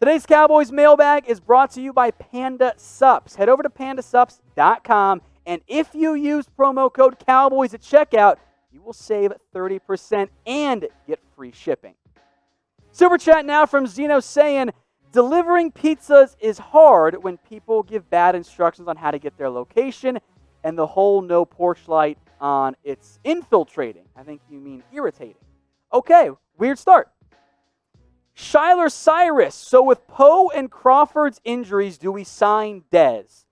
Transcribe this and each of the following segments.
Today's Cowboys Mailbag is brought to you by Panda Sups. Head over to pandasups.com, and if you use promo code Cowboys at checkout, you will save 30% and get free shipping. Super chat now from Zeno saying, delivering pizzas is hard when people give bad instructions on how to get their location, and the whole no porch light on it's infiltrating. I think you mean irritating. Okay, weird start. Shyler Cyrus. So with Poe and Crawford's injuries, do we sign Dez?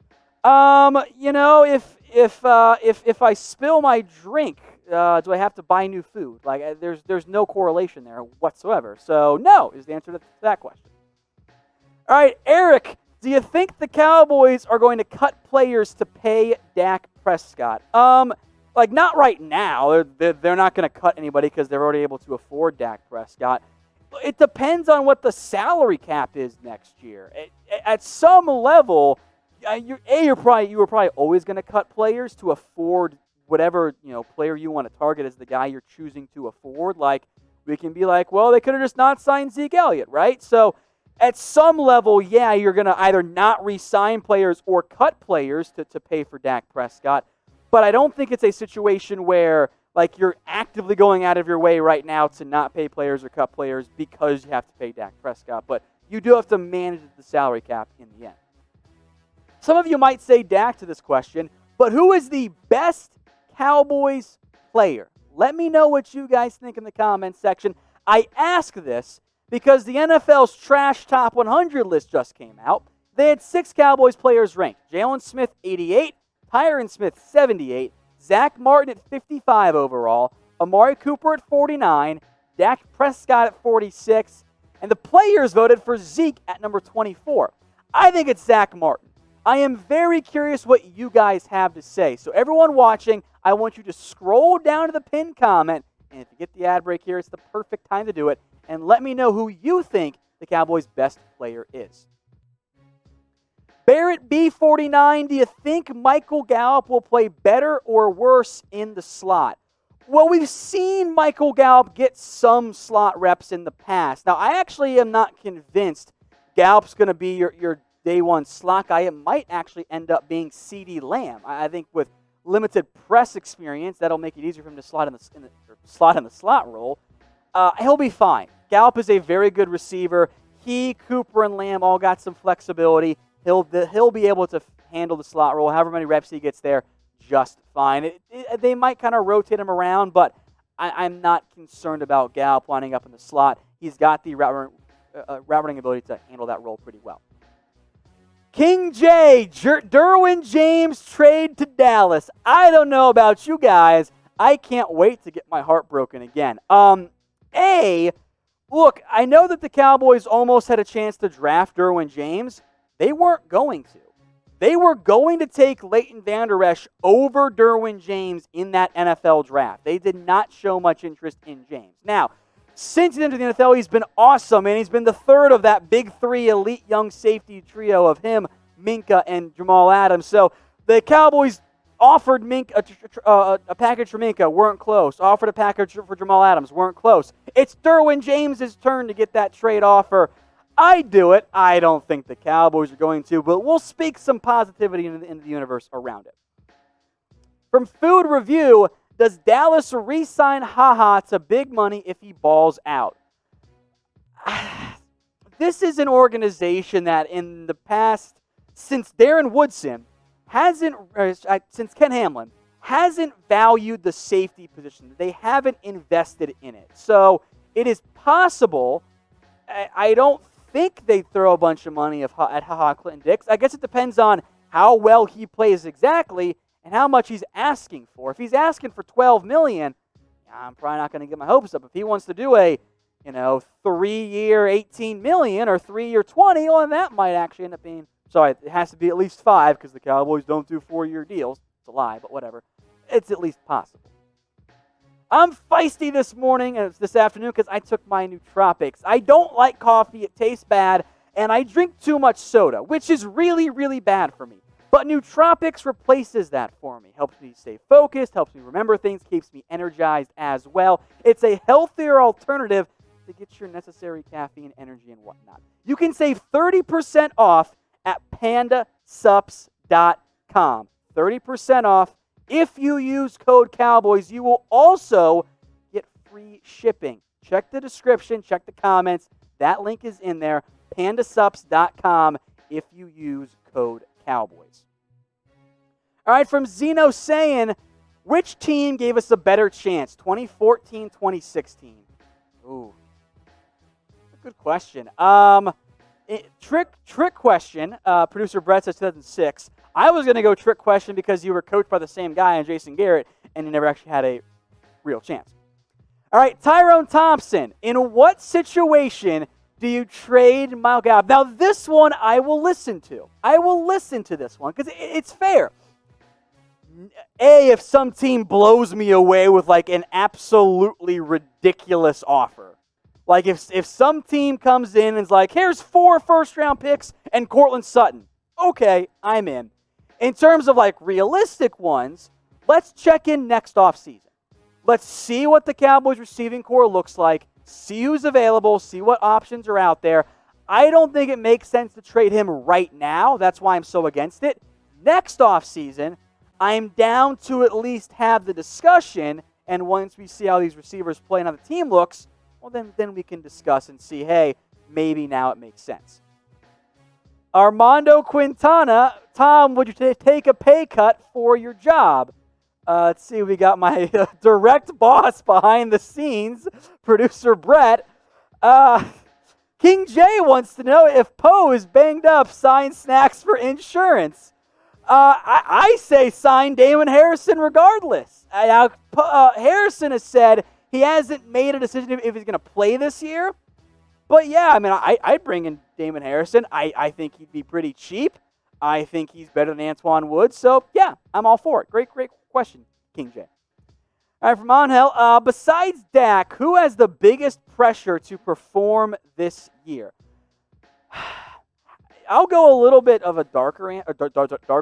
If I spill my drink, do I have to buy new food? Like, there's no correlation there whatsoever. So no is the answer to that question. All right, Eric, do you think the Cowboys are going to cut players to pay Dak Prescott? Not right now. They're not going to cut anybody because they're already able to afford Dak Prescott. It depends on what the salary cap is next year. At some level, you were probably always going to cut players to afford whatever player you want to target as the guy you're choosing to afford. Like, we can be like, well, they could have just not signed Zeke Elliott, right? So at some level, yeah, you're going to either not re-sign players or cut players to pay for Dak Prescott. But I don't think it's a situation where you're actively going out of your way right now to not pay players or cut players because you have to pay Dak Prescott. But you do have to manage the salary cap in the end. Some of you might say Dak to this question, but who is the best Cowboys player? Let me know what you guys think in the comments section. I ask this because the NFL's Trash Top 100 list just came out. They had 6 Cowboys players ranked. Jalen Smith, 88. Tyron Smith, 78. Zach Martin at 55 overall. Amari Cooper at 49. Dak Prescott at 46. And the players voted for Zeke at number 24. I think it's Zach Martin. I am very curious what you guys have to say. So everyone watching, I want you to scroll down to the pinned comment. And if you get the ad break here, it's the perfect time to do it. And let me know who you think the Cowboys' best player is. Barrett B49, do you think Michael Gallup will play better or worse in the slot? Well, we've seen Michael Gallup get some slot reps in the past. Now, I actually am not convinced Gallup's going to be your day one slot guy. It might actually end up being CeeDee Lamb. I think with limited press experience, that'll make it easier for him to slot in the slot role. He'll be fine. Gallup is a very good receiver. He, Cooper, and Lamb all got some flexibility. He'll be able to handle the slot role, however many reps he gets there, just fine. They might kind of rotate him around, but I'm not concerned about Gallup lining up in the slot. He's got the route running ability to handle that role pretty well. King J, Derwin James trade to Dallas. I don't know about you guys. I can't wait to get my heart broken again. Look, I know that the Cowboys almost had a chance to draft Derwin James. They weren't going to. They were going to take Leighton Vander Esch over Derwin James in that NFL draft. They did not show much interest in James. Now, since he entered the NFL, he's been awesome, and he's been the third of that big 3 elite young safety trio of him, Minka, and Jamal Adams. So the Cowboys offered Minka a package for Minka, weren't close. Offered a package for Jamal Adams, weren't close. It's Derwin James' turn to get that trade offer. I'd do it. I don't think the Cowboys are going to, but we'll speak some positivity into the universe around it. From Food Review, does Dallas re-sign HaHa to big money if he balls out? This is an organization that in the past, since Darren Woodson, since Ken Hamlin, hasn't valued the safety position. They haven't invested in it. So it is possible. I don't think they throw a bunch of money at HaHa Clinton-Dix. I guess it depends on how well he plays exactly and how much he's asking for. If he's asking for $12 million, I'm probably not going to get my hopes up. If he wants to do a 3-year $18 million or 3-year $20, well, then that might actually end up being. Sorry, it has to be at least 5 because the Cowboys don't do 4-year deals. It's a lie, but whatever. It's at least possible. I'm feisty this afternoon because I took my nootropics. I don't like coffee. It tastes bad, and I drink too much soda, which is really, really bad for me. But nootropics replaces that for me. Helps me stay focused, helps me remember things, keeps me energized as well. It's a healthier alternative to get your necessary caffeine, energy, and whatnot. You can save 30% off at pandasups.com. 30% off. If you use code Cowboys, you will also get free shipping. Check the description, check the comments. That link is in there, pandasups.com, if you use code Cowboys. All right, from Zeno saying, which team gave us a better chance, 2014, 2016? Ooh, that's a good question. Trick question. Producer Brett says 2006. I was going to go trick question because you were coached by the same guy and Jason Garrett, and you never actually had a real chance. All right, Tyrone Thompson. In what situation do you trade Miles Gallup? Now, this one I will listen to. I will listen to this one because it's fair. If some team blows me away with like an absolutely ridiculous offer. Like if some team comes in and is like, here's 4 first-round picks and Cortland Sutton. Okay, I'm in. In terms of like realistic ones, let's check in next offseason. Let's see what the Cowboys receiving core looks like, see who's available, see what options are out there. I don't think it makes sense to trade him right now. That's why I'm so against it. Next offseason, I'm down to at least have the discussion, and once we see how these receivers play and how the team looks, well, then we can discuss and see, hey, maybe now it makes sense. Armando Quintana, Tom, would you take a pay cut for your job? Let's see, we got my direct boss behind the scenes, producer Brett. King J wants to know if Poe is banged up, sign Snacks for insurance. I say sign Damon Harrison regardless. Harrison has said he hasn't made a decision if he's going to play this year. But yeah, I mean, I'd bring in Damon Harrison. I think he'd be pretty cheap. I think he's better than Antoine Woods. So yeah, I'm all for it. Great question, King J. All right, from Angel. Besides Dak, who has the biggest pressure to perform this year? I'll go a little bit of a dark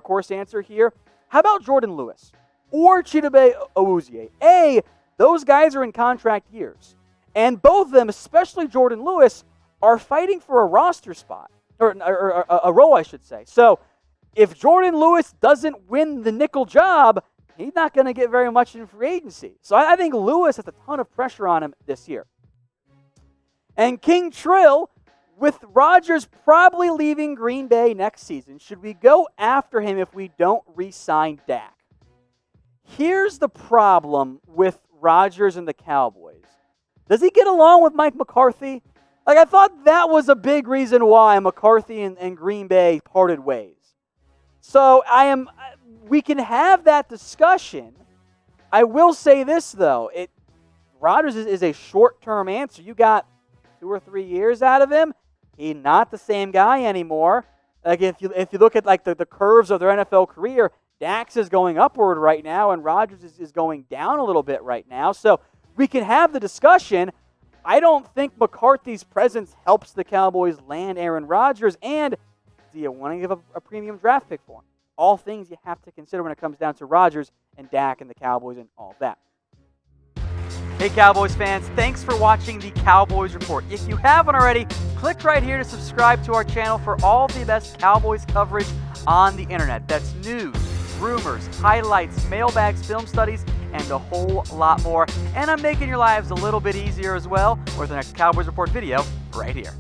horse answer here. How about Jordan Lewis or Chidobe Awuzie? Those guys are in contract years. And both of them, especially Jordan Lewis, are fighting for a roster spot. Or a role, I should say. So if Jordan Lewis doesn't win the nickel job, he's not going to get very much in free agency. So I think Lewis has a ton of pressure on him this year. And King Trill, with Rodgers probably leaving Green Bay next season, should we go after him if we don't re-sign Dak? Here's the problem with Rodgers and the Cowboys. Does he get along with Mike McCarthy? Like, I thought that was a big reason why McCarthy and Green Bay parted ways. So we can have that discussion. I will say this, though. Rodgers is a short-term answer. You got 2 or 3 years out of him. He's not the same guy anymore. Like if you look at like the curves of their NFL career, Daks is going upward right now, and Rodgers is going down a little bit right now. So we can have the discussion. I don't think McCarthy's presence helps the Cowboys land Aaron Rodgers. And do you want to give a premium draft pick for him? All things you have to consider when it comes down to Rodgers and Dak and the Cowboys and all that. Hey Cowboys fans, thanks for watching the Cowboys Report. If you haven't already, click right here to subscribe to our channel for all the best Cowboys coverage on the internet. That's news, rumors, highlights, mailbags, film studies, and a whole lot more. And I'm making your lives a little bit easier as well with the next Cowboys Report video right here.